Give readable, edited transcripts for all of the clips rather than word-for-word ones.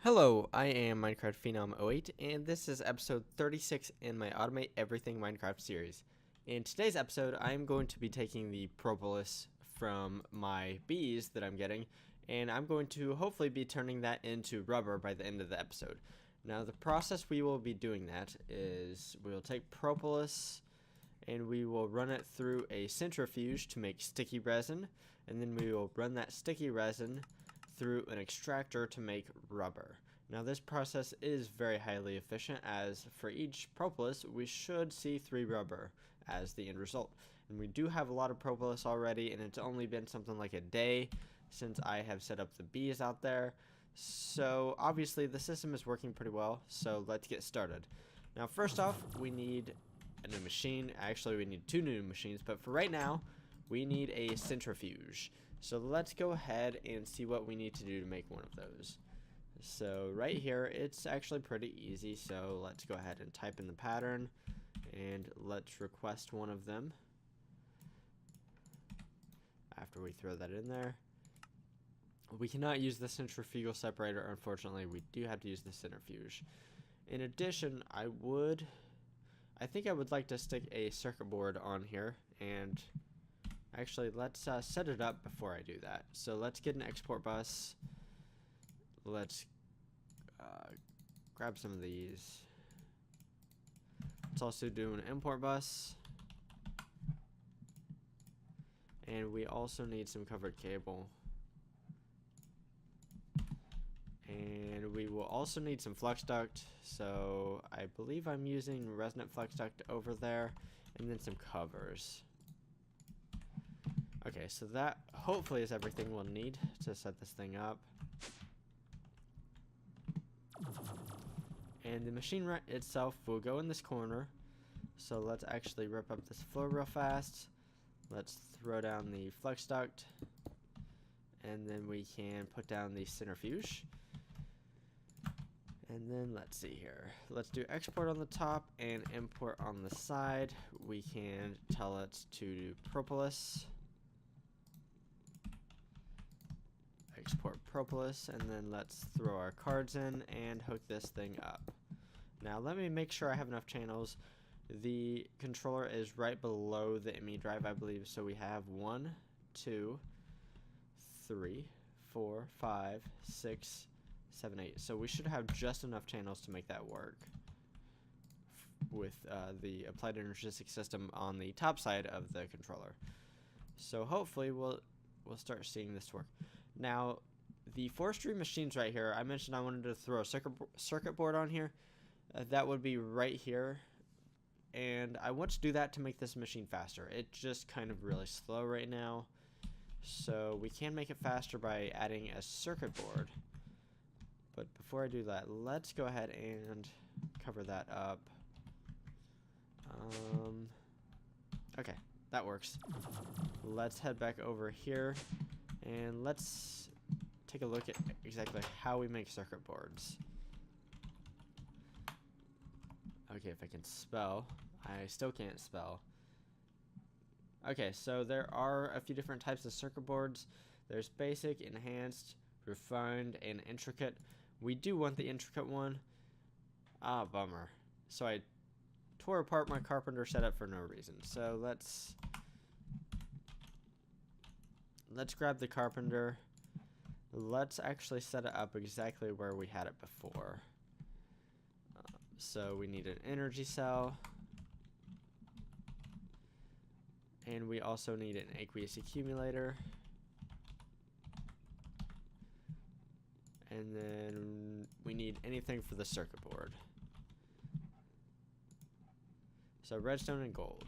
Hello, I am Minecraft Phenom 08, and this is episode 36 in my Automate Everything Minecraft series. In today's episode, I am going to be taking the propolis from my bees that I'm getting, and I'm going to hopefully be turning that into rubber by the end of the episode. Now, the process we will be doing that is we'll take propolis and we will run it through a centrifuge to make sticky resin, and then we will run that sticky resin through an extractor to make rubber. Now this process is very highly efficient, as for each propolis we should see 3 rubber as the end result. And we do have a lot of propolis already, and it's only been something like a day since I have set up the bees out there. So obviously the system is working pretty well, so let's get started. Now first off, we need a new machine. Actually, we need 2 new machines, but for right now we need a centrifuge. So let's go ahead and see what we need to do to make one of those. So right here, it's actually pretty easy. So let's go ahead and type in the pattern and let's request one of them. After we throw that in there, we cannot use the centrifugal separator. Unfortunately, we do have to use the centrifuge. In addition, I think I would like to stick a circuit board on here, and actually, let's set it up before I do that. So let's get an export bus. Let's grab some of these. Let's also do an import bus. And we also need some covered cable. And we will also need some flux duct. So I believe I'm using resonant flux duct over there. And then some covers. Okay, so that hopefully is everything we'll need to set this thing up. And the machine itself will go in this corner. So let's actually rip up this floor real fast. Let's throw down the flux duct. And then we can put down the centrifuge. And then let's see here. Let's do export on the top and import on the side. We can tell it to do propolis. Export propolis, and then let's throw our cards in and hook this thing up. Now let me make sure I have enough channels. The controller is right below the ME drive, I believe, so we have 1, 2, 3, 4, 5, 6, 7, 8. So we should have just enough channels to make that work with the applied energistic system on the top side of the controller. So hopefully we'll start seeing this work. Now, the forestry machines right here, I mentioned I wanted to throw a circuit board on here. That would be right here. And I want to do that to make this machine faster. It's just kind of really slow right now. So we can make it faster by adding a circuit board. But before I do that, let's go ahead and cover that up. Okay, that works. Let's head back over here. And let's take a look at exactly how we make circuit boards. Okay, if I can spell. I still can't spell. Okay, so there are a few different types of circuit boards. There's basic, enhanced, refined, and intricate. We do want the intricate one. Ah, bummer. So I tore apart my carpenter setup for no reason. So let's grab the carpenter. Let's actually set it up exactly where we had it before. So we need an energy cell. And we also need an aqueous accumulator. And then we need anything for the circuit board. So redstone and gold.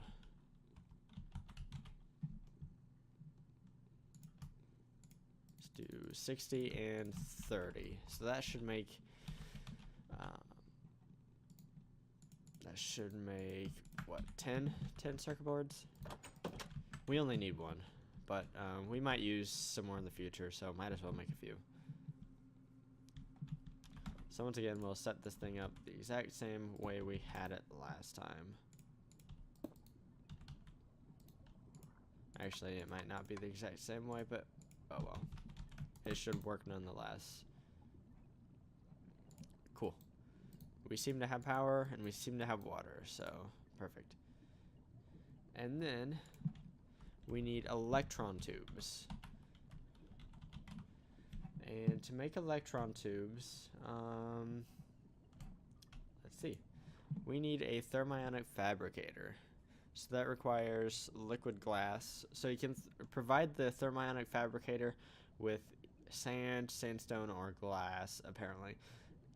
Do 60 and 30. So that should make what, 10 circuit boards? We only need 1, but we might use some more in the future, so might as well make a few. So once again, we'll set this thing up the exact same way we had it last time. Actually, it might not be the exact same way, but oh well. It should work nonetheless. We seem to have power, and we seem to have water, so perfect. And then we need electron tubes. And to make electron tubes, let's see. We need a thermionic fabricator. So that requires liquid glass. So you can provide the thermionic fabricator with sand, sandstone, or glass, apparently.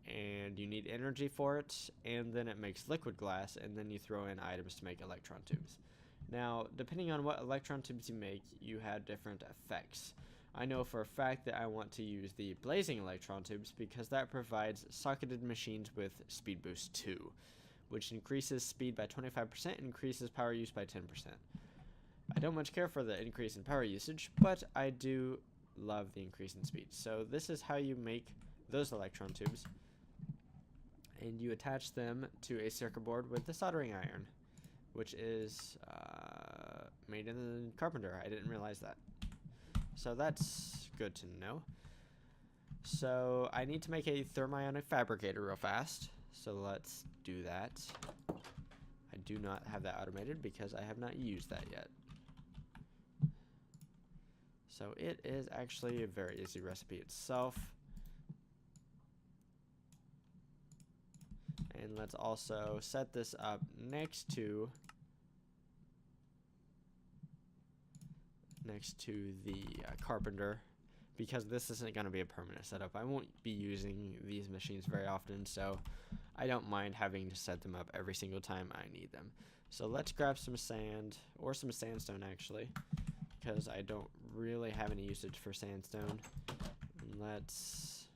And you need energy for it, and then it makes liquid glass, and then you throw in items to make electron tubes. Now, depending on what electron tubes you make, you have different effects. I know for a fact that I want to use the blazing electron tubes because that provides socketed machines with speed boost 2, which increases speed by 25% and increases power use by 10%. I don't much care for the increase in power usage, but I do love the increase in speed. So this is how you make those electron tubes. And you attach them to a circuit board with the soldering iron, which is made in the carpenter. I didn't realize that. So that's good to know. So I need to make a thermionic fabricator real fast. So let's do that. I do not have that automated because I have not used that yet. So it is actually a very easy recipe itself. And let's also set this up next to the carpenter, because this isn't going to be a permanent setup. I won't be using these machines very often, so I don't mind having to set them up every single time I need them. So let's grab some sand, or some sandstone actually, because I don't really have any usage for sandstone. And let's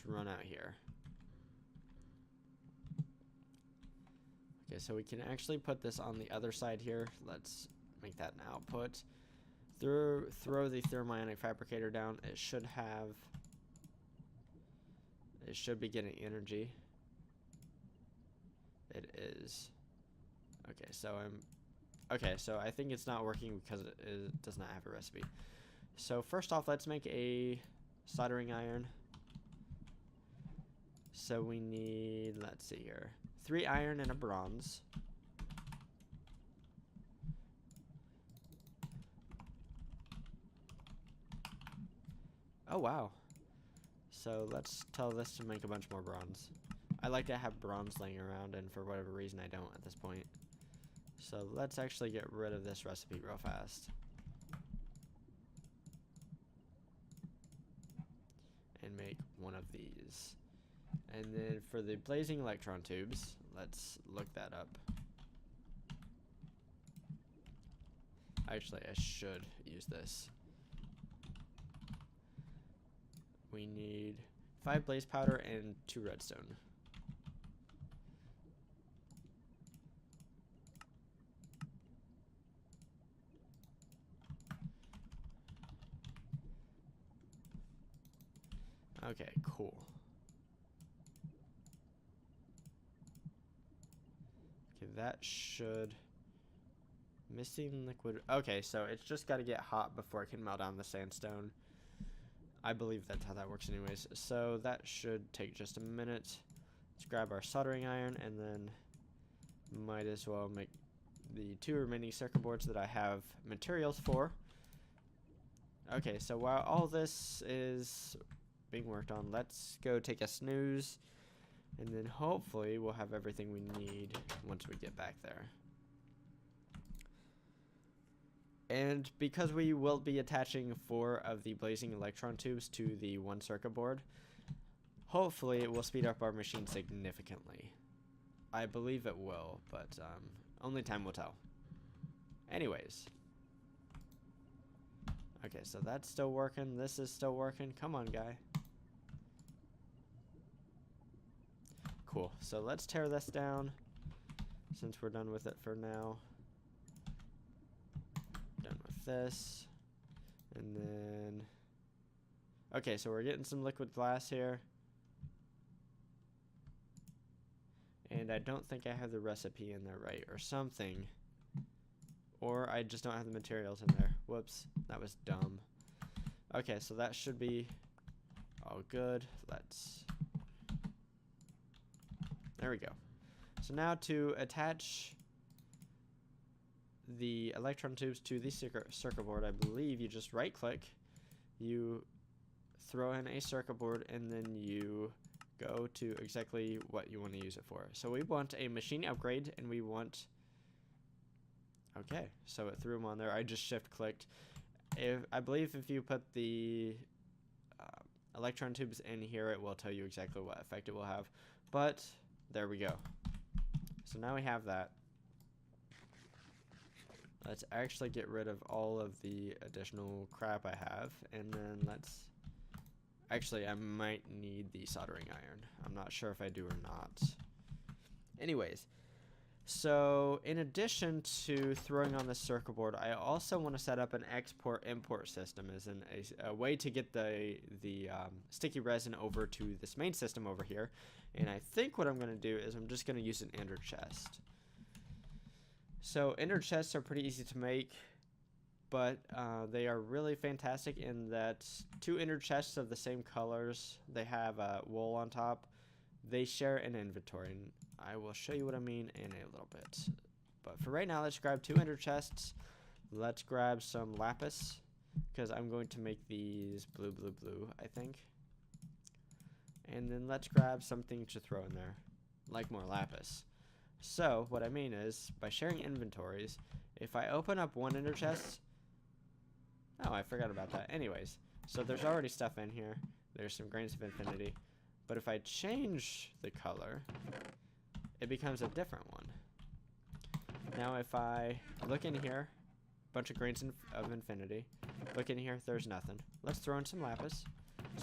run out here. Okay, so we can actually put this on the other side here. Let's make that an output. Throw the thermionic fabricator down. It should be getting energy. It is. Okay, so I think it's not working because it does not have a recipe. So first off, let's make a soldering iron. So we need, let's see here, 3 iron and a bronze. Oh wow. So let's tell this to make a bunch more bronze. I like to have bronze laying around, and for whatever reason I don't at this point. So let's actually get rid of this recipe real fast. And make one of these. And then for the blazing electron tubes, let's look that up. Actually, I should use this. We need 5 blaze powder and 2 redstone. Okay, cool. Okay, that should... Missing liquid... Okay, so it's just got to get hot before it can melt down the sandstone. I believe that's how that works anyways. So that should take just a minute. Let's grab our soldering iron, and then might as well make the 2 remaining circuit boards that I have materials for. Okay, so while all this is being worked on, let's go take a snooze, and then hopefully we'll have everything we need once we get back there. And because we will be attaching 4 of the blazing electron tubes to the 1 circuit board, hopefully it will speed up our machine significantly. I believe it will, but only time will tell. Anyways. Okay, so that's still working. This is still working. Come on, guy. Cool. So let's tear this down since we're done with it for now. Done with this. And then... Okay, so we're getting some liquid glass here. And I don't think I have the recipe in there right, or something. Or I just don't have the materials in there. Whoops, that was dumb. Okay, so that should be all good. Let's There we go. So now to attach the electron tubes to the circuit board, I believe you just right click, you throw in a circuit board, and then you go to exactly what you want to use it for. So we want a machine upgrade, and we want, okay, so it threw them on there. I just shift clicked. I believe if you put the electron tubes in here, it will tell you exactly what effect it will have. But there we go. So now we have that. Let's actually get rid of all of the additional crap I have, and then let's, actually I might need the soldering iron. I'm not sure if I do or not. Anyways, so in addition to throwing on the circuit board, I also want to set up an export-import system as a way to get the sticky resin over to this main system over here. And I think what I'm going to do is I'm just going to use an ender chest. So ender chests are pretty easy to make, but they are really fantastic in that 2 ender chests of the same colors, they have wool on top, they share an inventory, and I will show you what I mean in a little bit. But for right now, let's grab 2 ender chests. Let's grab some lapis, because I'm going to make these blue, blue, blue, I think. And then let's grab something to throw in there, like more lapis. So what I mean is, by sharing inventories, if I open up 1 ender chest, oh, I forgot about that. Anyways, so there's already stuff in here. There's some grains of infinity. But if I change the color, it becomes a different one. Now if I look in here, bunch of grains of infinity. Look in here, there's nothing. Let's throw in some lapis.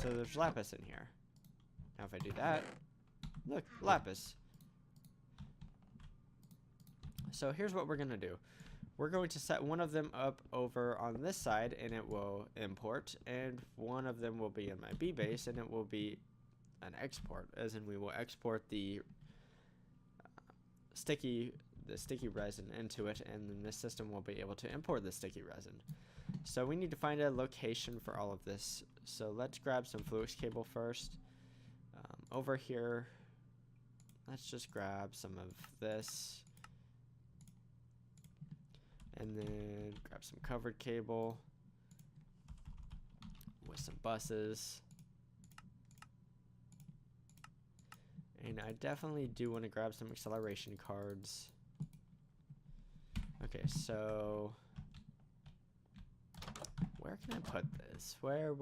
So there's lapis in here. Now if I do that, look, lapis. So here's what we're going to do. We're going to set one of them up over on this side, and it will import, and one of them will be in my B base, and it will be an export, as in we will export the sticky resin into it, and then this system will be able to import the sticky resin. So we need to find a location for all of this. So let's grab some Fluix cable first. Over here, let's just grab some of this. And then grab some covered cable with some buses. And I definitely do want to grab some acceleration cards. Okay, so where can I put this? Where?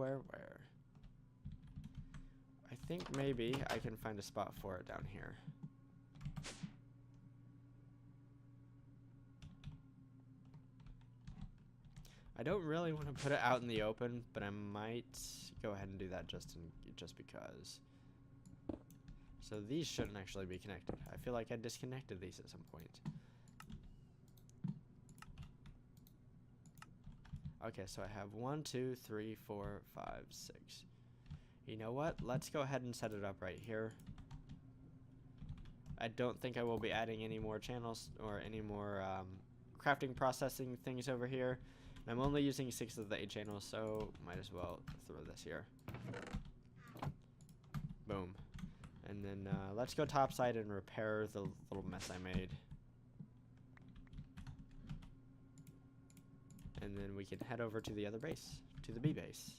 I think maybe I can find a spot for it down here. I don't really want to put it out in the open, but I might go ahead and do that just because. So these shouldn't actually be connected. I feel like I disconnected these at some point. Okay, so I have 1, 2, 3, 4, 5, 6. You know what? Let's go ahead and set it up right here. I don't think I will be adding any more channels or any more crafting processing things over here. I'm only using 6 of the 8 channels, so might as well throw this here. Boom. And then let's go topside and repair the little mess I made. And then we can head over to the other base, to the B base.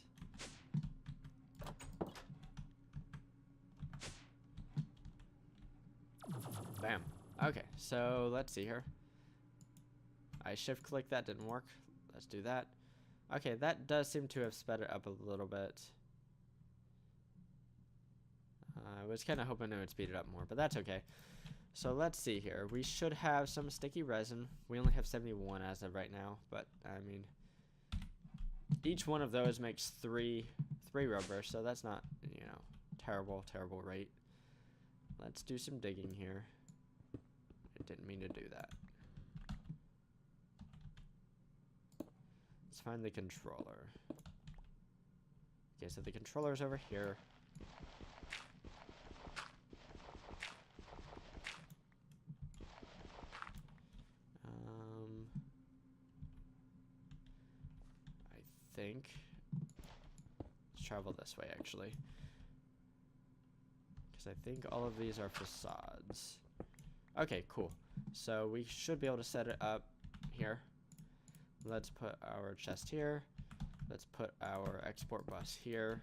Bam. Okay, so let's see here. I shift click, that didn't work. Let's do that. Okay, that does seem to have sped it up a little bit. I was kind of hoping it would speed it up more, but that's okay. So let's see here. We should have some sticky resin. We only have 71 as of right now, but I mean, each one of those makes three rubber, so that's not, you know, terrible rate. Let's do some digging here. I didn't mean to do that. Let's find the controller. Okay, so the controller's over here. I think let's travel this way actually, because I think all of these are facades. Okay, cool. So we should be able to set it up here. Let's put our chest here. Let's put our export bus here.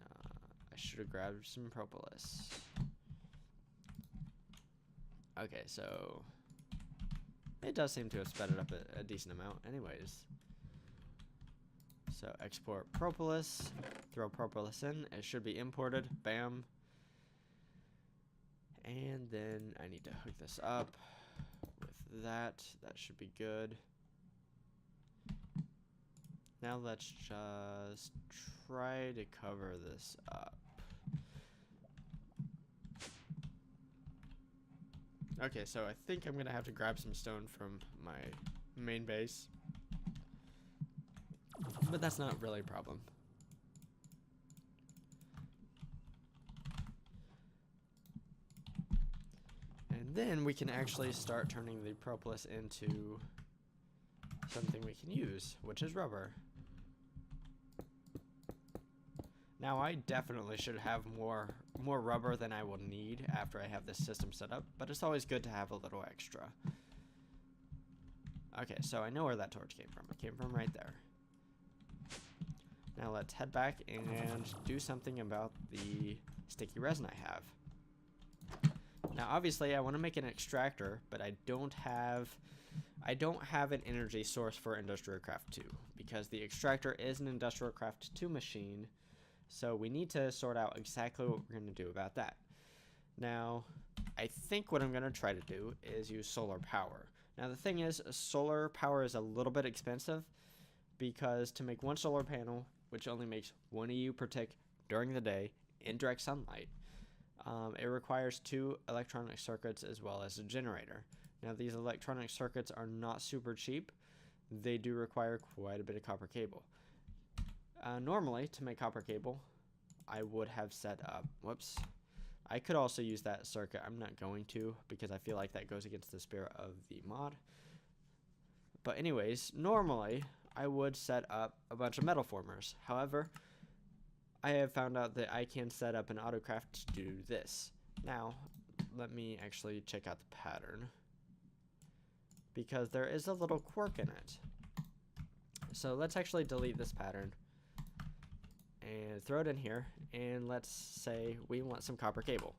I should have grabbed some propolis. Okay, so it does seem to have sped it up a decent amount anyways. So export propolis, throw propolis in, it should be imported, bam. And then I need to hook this up with that should be good. Now let's just try to cover this up. Okay, so I think I'm gonna have to grab some stone from my main base. But that's not really a problem. And then we can actually start turning the propolis into something we can use, which is rubber. Now I definitely should have more rubber than I will need after I have this system set up, but it's always good to have a little extra. Okay, so I know where that torch came from. It came from right there. Now let's head back and do something about the sticky resin I have. Now obviously I want to make an extractor, but I don't have an energy source for NuclearCraft 2 because the extractor is an NuclearCraft 2 machine. So we need to sort out exactly what we're going to do about that. Now, I think what I'm going to try to do is use solar power. Now the thing is, solar power is a little bit expensive because to make one solar panel, which only makes 1 EU per tick during the day in direct sunlight, it requires 2 electronic circuits as well as a generator. Now these electronic circuits are not super cheap. They do require quite a bit of copper cable. Normally, to make copper cable, I would have set up, whoops, I could also use that circuit. I'm not going to because I feel like that goes against the spirit of the mod. But anyways, normally, I would set up a bunch of metal formers. However, I have found out that I can set up an AutoCraft to do this. Now, let me actually check out the pattern because there is a little quirk in it. So let's actually delete this pattern and throw it in here, and let's say we want some copper cable.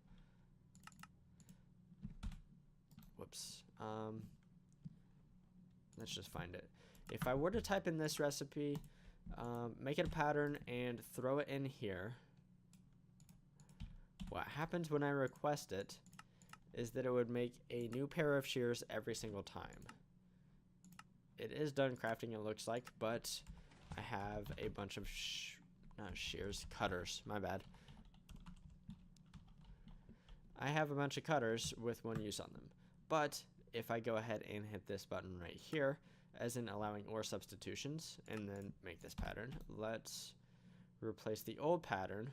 Whoops. Let's just find it. If I were to type in this recipe, make it a pattern and throw it in here, what happens when I request it is that it would make a new pair of shears every single time. It is done crafting, it looks like, but I have a bunch of not shears, cutters, my bad. I have a bunch of cutters with 1 use on them. But if I go ahead and hit this button right here, as in allowing ore substitutions, and then make this pattern, let's replace the old pattern.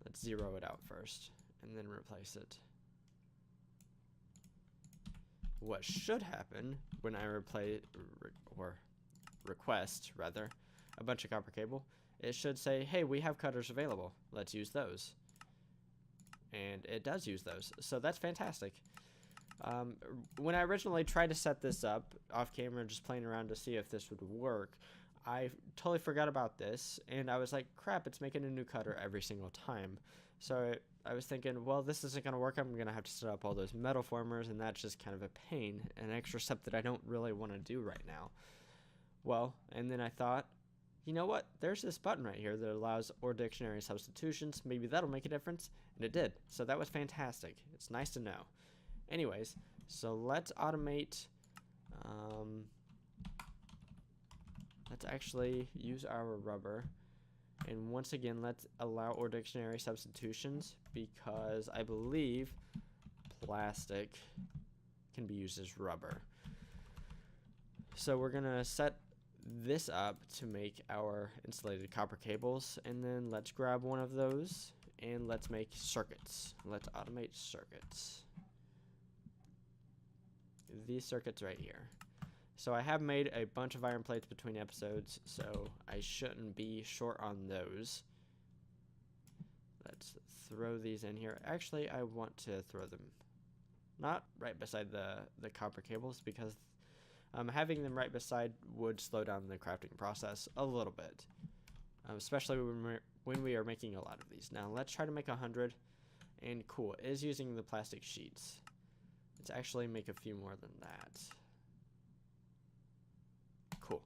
Let's zero it out first, and then replace it. What should happen when I request rather a bunch of copper cable, it should say, hey, we have cutters available, let's use those. And it does use those, so that's fantastic. When I originally tried to set this up off camera, just playing around to see if this would work, I totally forgot about this, and I was like, crap, it's making a new cutter every single time. So I was thinking, well, this isn't going to work. I'm going to have to set up all those metal formers, and that's just kind of a pain, an extra step that I don't really want to do right now. Well, and then I thought, you know what? There's this button right here that allows ore dictionary substitutions. Maybe that'll make a difference. And it did. So that was fantastic. It's nice to know. Anyways, so let's automate. Let's actually use our rubber. And once again, let's allow ore dictionary substitutions because I believe plastic can be used as rubber. So we're going to set this up to make our insulated copper cables, and then let's grab one of those and let's make circuits. Let's automate circuits. These circuits right here. So I have made a bunch of iron plates between episodes, so I shouldn't be short on those. Let's throw these in here. Actually, I want to throw them not right beside the copper cables, because having them right beside would slow down the crafting process a little bit, especially when we are making a lot of these. Now let's try to make 100, and cool, it is using the plastic sheets. Let's actually make a few more than that. Cool.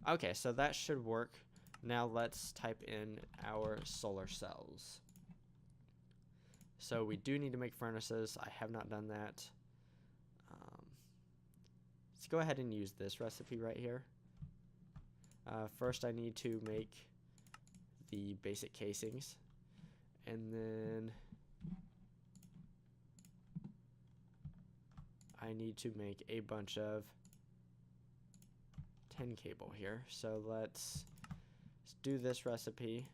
Okay, so that should work. Now let's type in our solar cells. So we do need to make furnaces. I have not done that. Let's go ahead and use this recipe right here. First I need to make the basic casings, and then I need to make a bunch of tin cable here. So let's do this recipe.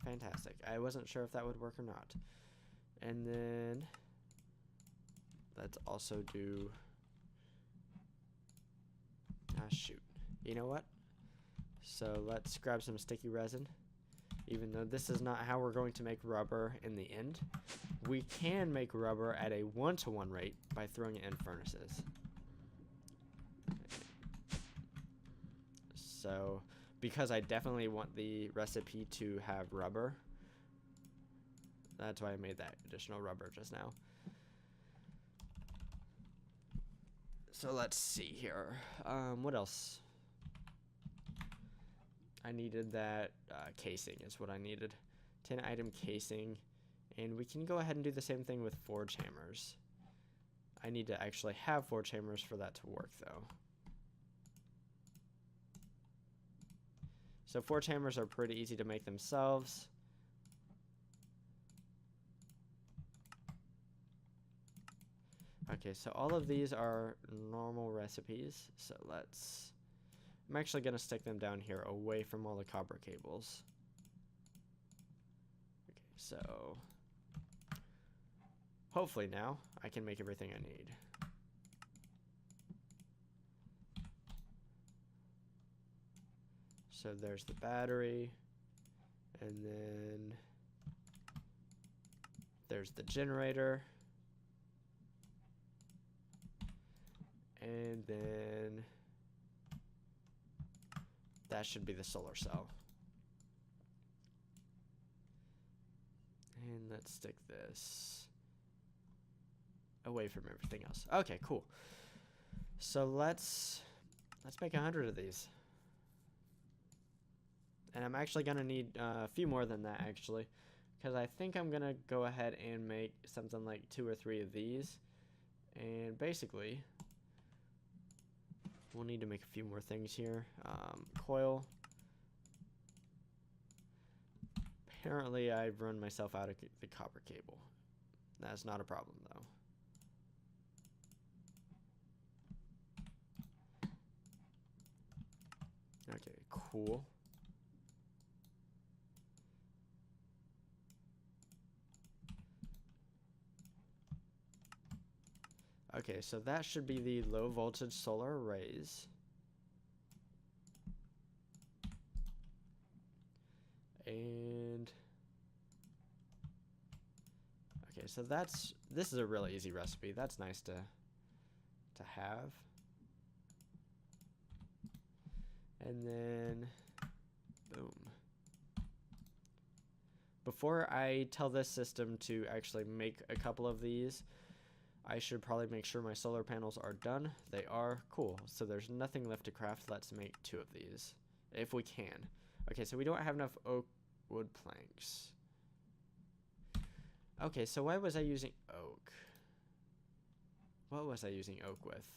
Fantastic. I wasn't sure if that would work or not. And then let's also do, shoot, you know what? So let's grab some sticky resin. Even though this is not how we're going to make rubber in the end, we can make rubber at a 1-to-1 rate by throwing it in furnaces. So because I definitely want the recipe to have rubber, that's why I made that additional rubber just now. So let's see here. What else? I needed that casing is what I needed. 10 item casing. And we can go ahead and do the same thing with forge hammers. I need to actually have forge hammers for that to work though. So forge hammers are pretty easy to make themselves. Okay, so all of these are normal recipes. So I'm actually going to stick them down here away from all the copper cables. Okay, so hopefully now I can make everything I need. So there's the battery, and then there's the generator, and then that should be the solar cell. And let's stick this away from everything else. Okay, cool. So let's make 100 of these. And I'm actually going to need a few more than that, actually, because I think I'm going to go ahead and make something like 2 or 3 of these. And basically, we'll need to make a few more things here. Coil. Apparently, I've run myself out of the copper cable. That's not a problem, though. Okay, cool. Okay, so that should be the low voltage solar arrays. And okay, so this is a really easy recipe. That's nice to have. And then boom. Before I tell this system to actually make a couple of these, I should probably make sure my solar panels are done. They are. Cool. So there's nothing left to craft. Let's make 2 of these, if we can. Okay, so we don't have enough oak wood planks. Okay, so why was I using oak? What was I using oak with?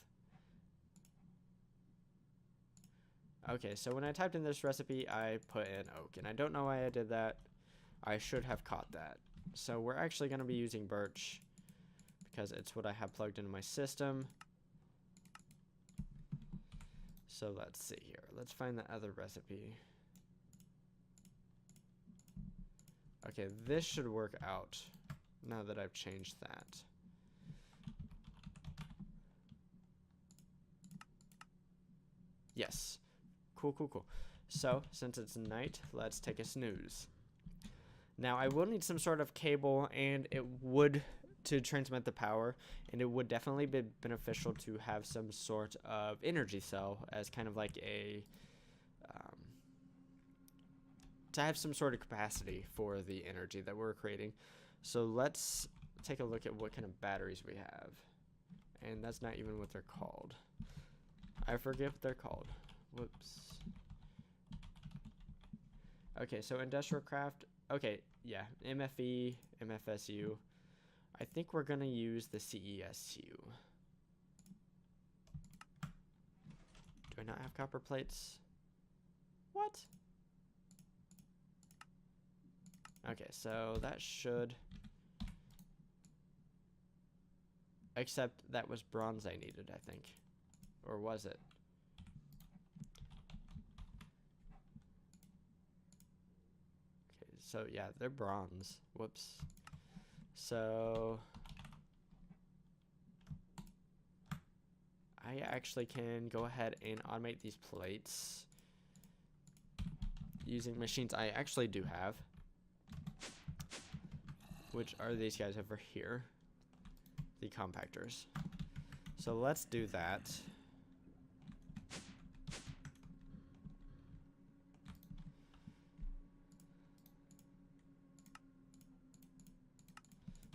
Okay, so when I typed in this recipe, I put in oak, and I don't know why I did that. I should have caught that. So we're actually going to be using birch, because it's what I have plugged into my system. So let's see here. Let's find the other recipe. Okay, this should work out now that I've changed that. Yes. Cool, cool, cool. So, since it's night, let's take a snooze. Now, I will need some sort of cable, and it would, to transmit the power, and it would definitely be beneficial to have some sort of energy cell as kind of like a, to have some sort of capacity for the energy that we're creating. So let's take a look at what kind of batteries we have. And that's not even what they're called. I forget what they're called. Whoops. Okay, so NuclearCraft. Okay, yeah, MFE, MFSU. I think we're gonna use the CESU. Do I not have copper plates? What? Okay, so that should... Except that was bronze I needed, I think. Or was it? Okay, so yeah, they're bronze. Whoops. So... I actually can go ahead and automate these plates using machines I actually do have, which are these guys over here, the compactors. So let's do that.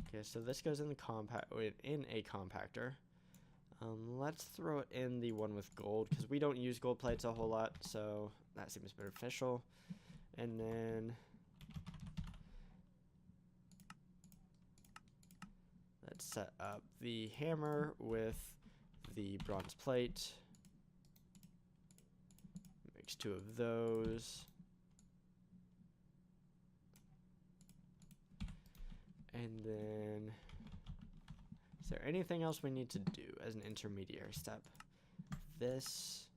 Okay, so this goes in the in a compactor. Let's throw it in the one with gold, because we don't use gold plates a whole lot, so that seems beneficial. And then let's set up the hammer with the bronze plate. Mix 2 of those. And then, is there anything else we need to do as an intermediary step? This.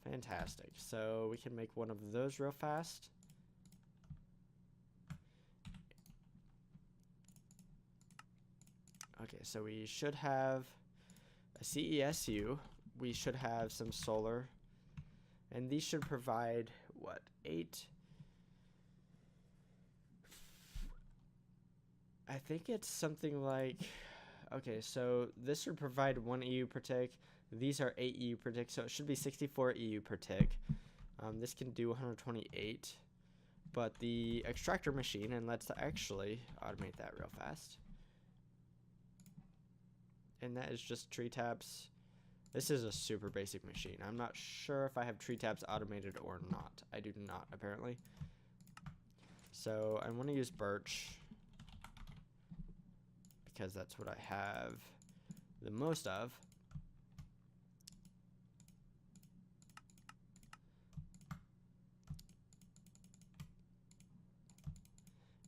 Fantastic. So we can make one of those real fast. Okay, so we should have a CESU. We should have some solar. And these should provide, what, 8? I think it's something like, okay, so this should provide 1 EU per tick. These are 8 EU per tick, so it should be 64 EU per tick. This can do 128. But the extractor machine, and let's actually automate that real fast. And that is just tree taps. This is a super basic machine. I'm not sure if I have tree taps automated or not. I do not, apparently. So I want to use birch, because that's what I have the most of.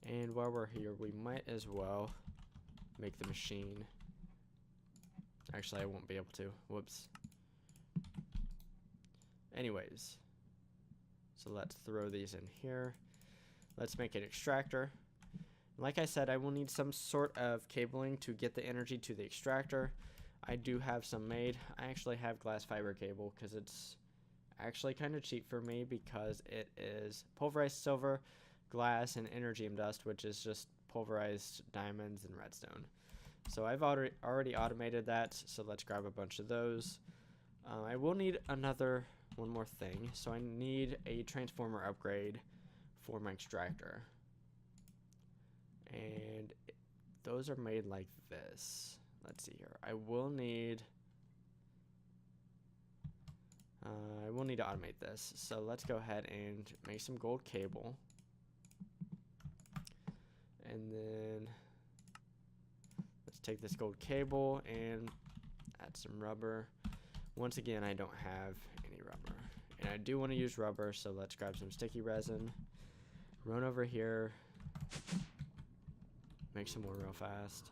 And while we're here, we might as well make the machine. Actually, I won't be able to. Whoops. Anyways, so let's throw these in here. Let's make an extractor. Like I said, I will need some sort of cabling to get the energy to the extractor. I do have some made. I actually have glass fiber cable because it's actually kind of cheap for me, because it is pulverized silver, glass, and energeum dust, which is just pulverized diamonds and redstone. So I've already automated that, so let's grab a bunch of those. I will need one more thing, so I need a transformer upgrade for my extractor. And those are made like this. Let's see here. I will need to automate this. So let's go ahead and make some gold cable. And then let's take this gold cable and add some rubber. Once again, I don't have any rubber. And I do want to use rubber, so let's grab some sticky resin. Run over here. Make some more real fast.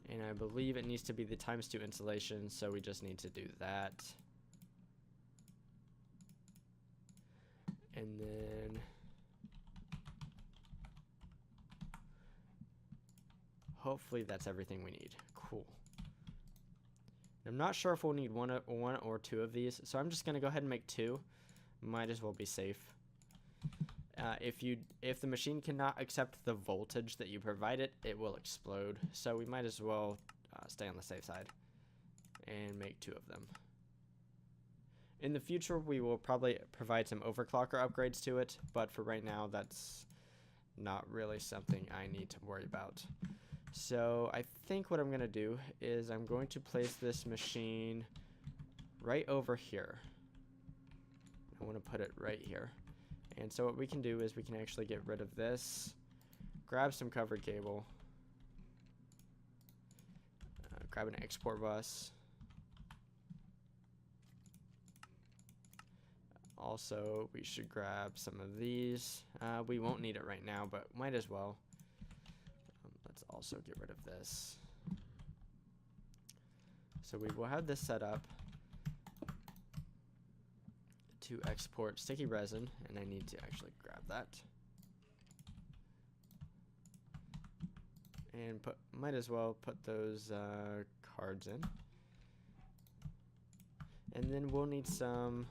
And I believe it needs to be the ×2 insulation, so we just need to do that. And then hopefully that's everything we need. Cool. I'm not sure if we'll need one or two of these, so I'm just gonna go ahead and make two. Might as well be safe. If the machine cannot accept the voltage that you provide it, it will explode. So we might as well stay on the safe side and make two of them. In the future, we will probably provide some overclocker upgrades to it, but for right now, that's not really something I need to worry about. So I think what I'm going to do is I'm going to place this machine right over here. I want to put it right here. And so what we can do is we can actually get rid of this, grab some covered cable, grab an export bus. Also, we should grab some of these. We won't need it right now, but might as well. Let's also get rid of this. So we will have this set up to export sticky resin, and I need to actually grab that. And might as well put those cards in. And then we'll need some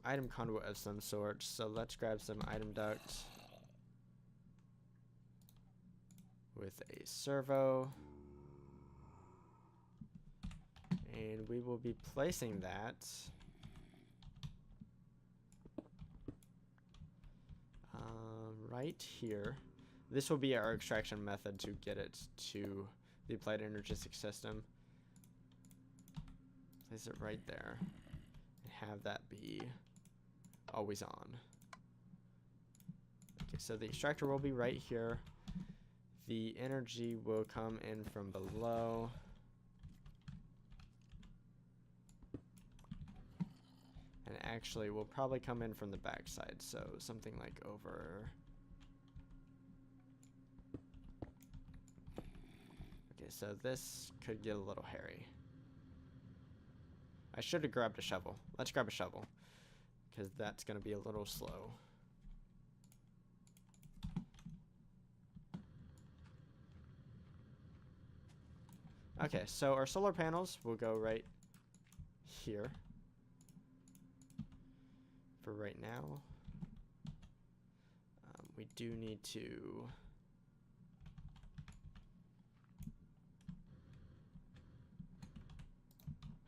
item conduit of some sort. So let's grab some item duct with a servo. And we will be placing that right here. This will be our extraction method to get it to the applied energistic system. Place it right there and have that be always on. Okay, so the extractor will be right here. The energy will come in from below. And actually, will probably come in from the back side, so something like over. Okay, so this could get a little hairy. I should have grabbed a shovel. Let's grab a shovel, because that's going to be a little slow. Okay, so our solar panels will go right here. For right now, we do need to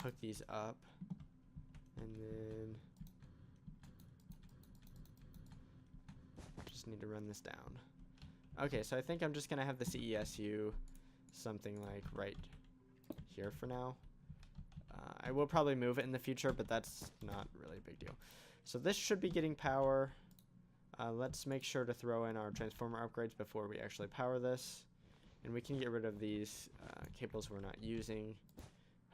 hook these up, and then just need to run this down. Okay, so I think I'm just gonna have the CESU something like right here for now. I will probably move it in the future, but that's not really a big deal. So this should be getting power. Let's make sure to throw in our transformer upgrades before we actually power this. And we can get rid of these cables we're not using.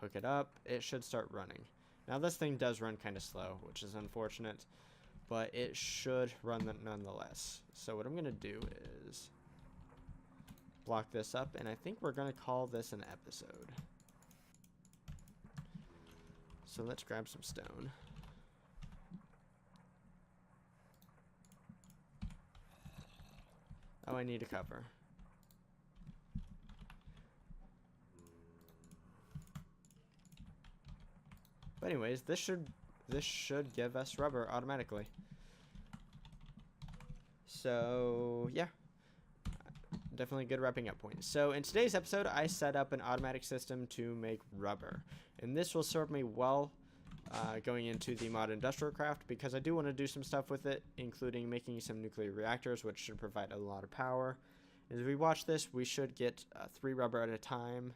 Hook it up. It should start running. Now this thing does run kind of slow, which is unfortunate, but it should run nonetheless. So what I'm going to do is block this up, and I think we're going to call this an episode. So let's grab some stone. Oh, I need a cover. But anyways, this should give us rubber automatically. So yeah, definitely a good wrapping up point. So in today's episode, I set up an automatic system to make rubber, and this will serve me well going into the mod NuclearCraft, because I do want to do some stuff with it, including making some nuclear reactors, which should provide a lot of power. As we watch this, we should get 3 rubber at a time.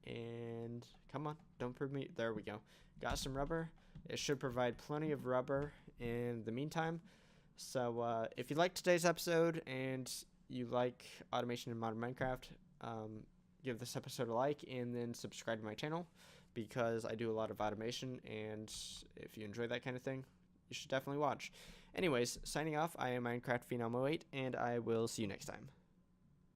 And come on, don't prove me. There we go. Got some rubber. It should provide plenty of rubber in the meantime. So if you liked today's episode and you like automation in modern Minecraft, give this episode a like and then subscribe to my channel, because I do a lot of automation, and if you enjoy that kind of thing, you should definitely watch. Anyways, signing off, I am Minecraft Phenom 08, and I will see you next time.